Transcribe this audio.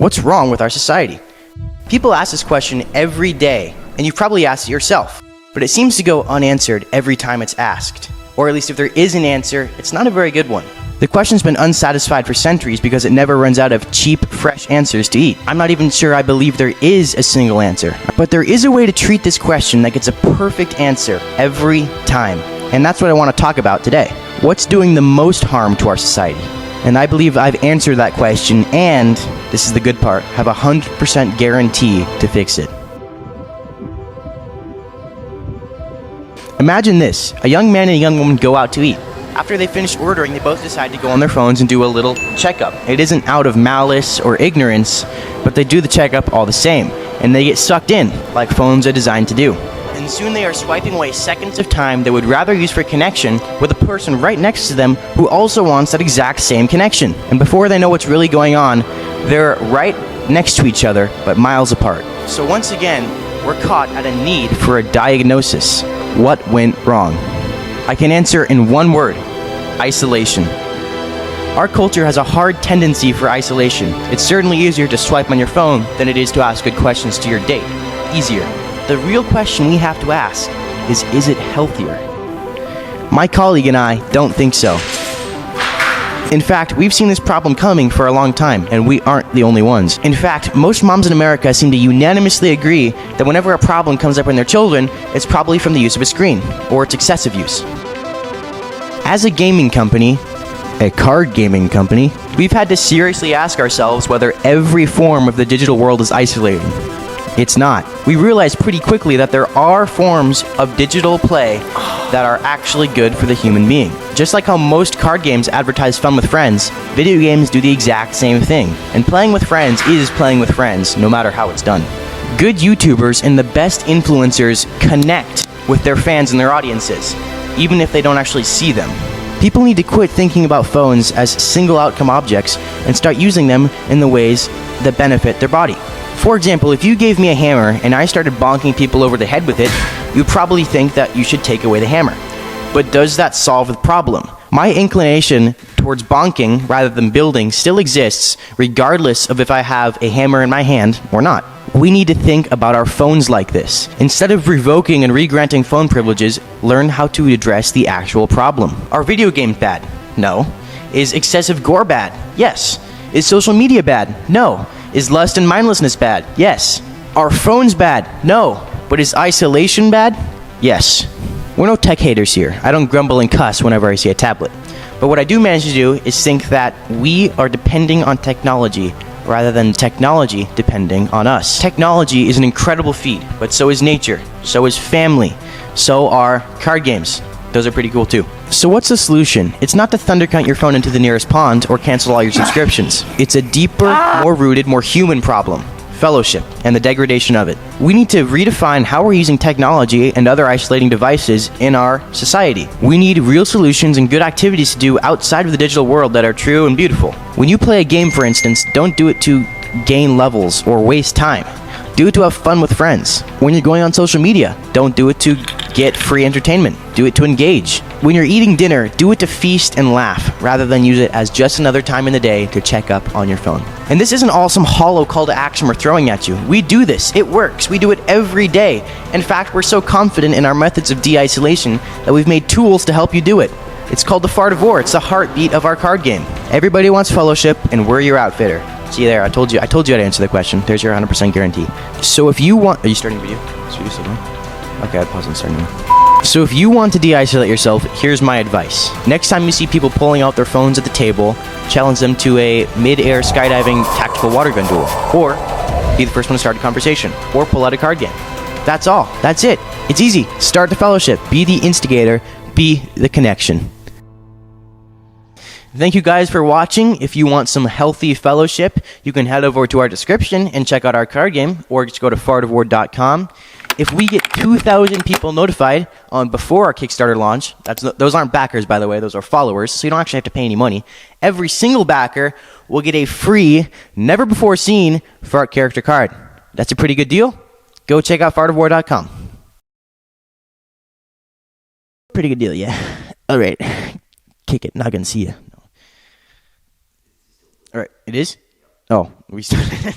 What's wrong with our society? People ask this question every day, and you've probably asked it yourself, but it seems to go unanswered every time it's asked. Or at least if there is an answer, it's not a very good one. The question's been unsatisfied for centuries because it never runs out of cheap, fresh answers to eat. I'm not even sure I believe there is a single answer. But there is a way to treat this question that gets a perfect answer every time. And that's what I want to talk about today. What's doing the most harm to our society? And I believe I've answered that question, and, this is the good part, have a 100% guarantee to fix it. Imagine this. A young man and a young woman go out to eat. After they finish ordering, they both decide to go on their phones and do a little checkup. It isn't out of malice or ignorance, but they do the checkup all the same, and they get sucked in, like phones are designed to do. And soon they are swiping away seconds of time they would rather use for connection with a person right next to them who also wants that exact same connection. And before they know what's really going on, they're right next to each other, but miles apart. So once again, we're caught at a need for a diagnosis. What went wrong? I can answer in one word: isolation. Our culture has a hard tendency for isolation. It's certainly easier to swipe on your phone than it is to ask good questions to your date. Easier. The real question we have to ask is it healthier? My colleague and I don't think so. In fact, we've seen this problem coming for a long time, and we aren't the only ones. In fact, most moms in America seem to unanimously agree that whenever a problem comes up in their children, it's probably from the use of a screen, or its excessive use. As a gaming company, a card gaming company, we've had to seriously ask ourselves whether every form of the digital world is isolating. It's not. We realized pretty quickly that there are forms of digital play that are actually good for the human being. Just like how most card games advertise fun with friends, video games do the exact same thing. And playing with friends is playing with friends, no matter how it's done. Good YouTubers and the best influencers connect with their fans and their audiences, even if they don't actually see them. People need to quit thinking about phones as single outcome objects and start using them in the ways that benefit their body. For example, if you gave me a hammer and I started bonking people over the head with it, you'd probably think that you should take away the hammer. But does that solve the problem? My inclination towards bonking rather than building still exists, regardless of if I have a hammer in my hand or not. We need to think about our phones like this. Instead of revoking and re-granting phone privileges, learn how to address the actual problem. Are video games bad? No. Is excessive gore bad? Yes. Is social media bad? No. Is lust and mindlessness bad? Yes. Are phones bad? No. But is isolation bad? Yes. We're no tech haters here. I don't grumble and cuss whenever I see a tablet. But what I do manage to do is think that we are depending on technology rather than technology depending on us. Technology is an incredible feat, but so is nature, so is family, so are card games. Those are pretty cool too. So what's the solution? It's not to thundercount your phone into the nearest pond or cancel all your subscriptions. It's a deeper, more rooted, more human problem. Fellowship and the degradation of it. We need to redefine how we're using technology and other isolating devices in our society. We need real solutions and good activities to do outside of the digital world that are true and beautiful. When you play a game, for instance, don't do it to gain levels or waste time. Do it to have fun with friends. When you're going on social media, don't do it to get free entertainment. Do it to engage. When you're eating dinner, do it to feast and laugh, rather than use it as just another time in the day to check up on your phone. And this isn't all some hollow call to action we're throwing at you. We do this. It works. We do it every day. In fact, we're so confident in our methods of de-isolation that we've made tools to help you do it. It's called the fart of war. It's the heartbeat of our card game. Everybody wants fellowship, and we're your outfitter. See there, I told you how to answer the question. There's your 100% guarantee. So if you want... Are you starting the video? Okay, I'll pause and start now. So if you want to de-isolate yourself, here's my advice. Next time you see people pulling out their phones at the table, challenge them to a mid-air skydiving tactical water gun duel. Or be the first one to start a conversation. Or pull out a card game. That's all. That's it. It's easy. Start the fellowship. Be the instigator. Be the connection. Thank you guys for watching. If you want some healthy fellowship, you can head over to our description and check out our card game, or just go to fartofwar.com. If we get 2,000 people notified before our Kickstarter launch, those aren't backers, by the way, those are followers, so you don't actually have to pay any money. Every single backer will get a free, never-before-seen fart character card. That's a pretty good deal. Go check out fartofwar.com. Pretty good deal, yeah. All right. Kick it. Not going to see you. All right. It is? Oh, we started.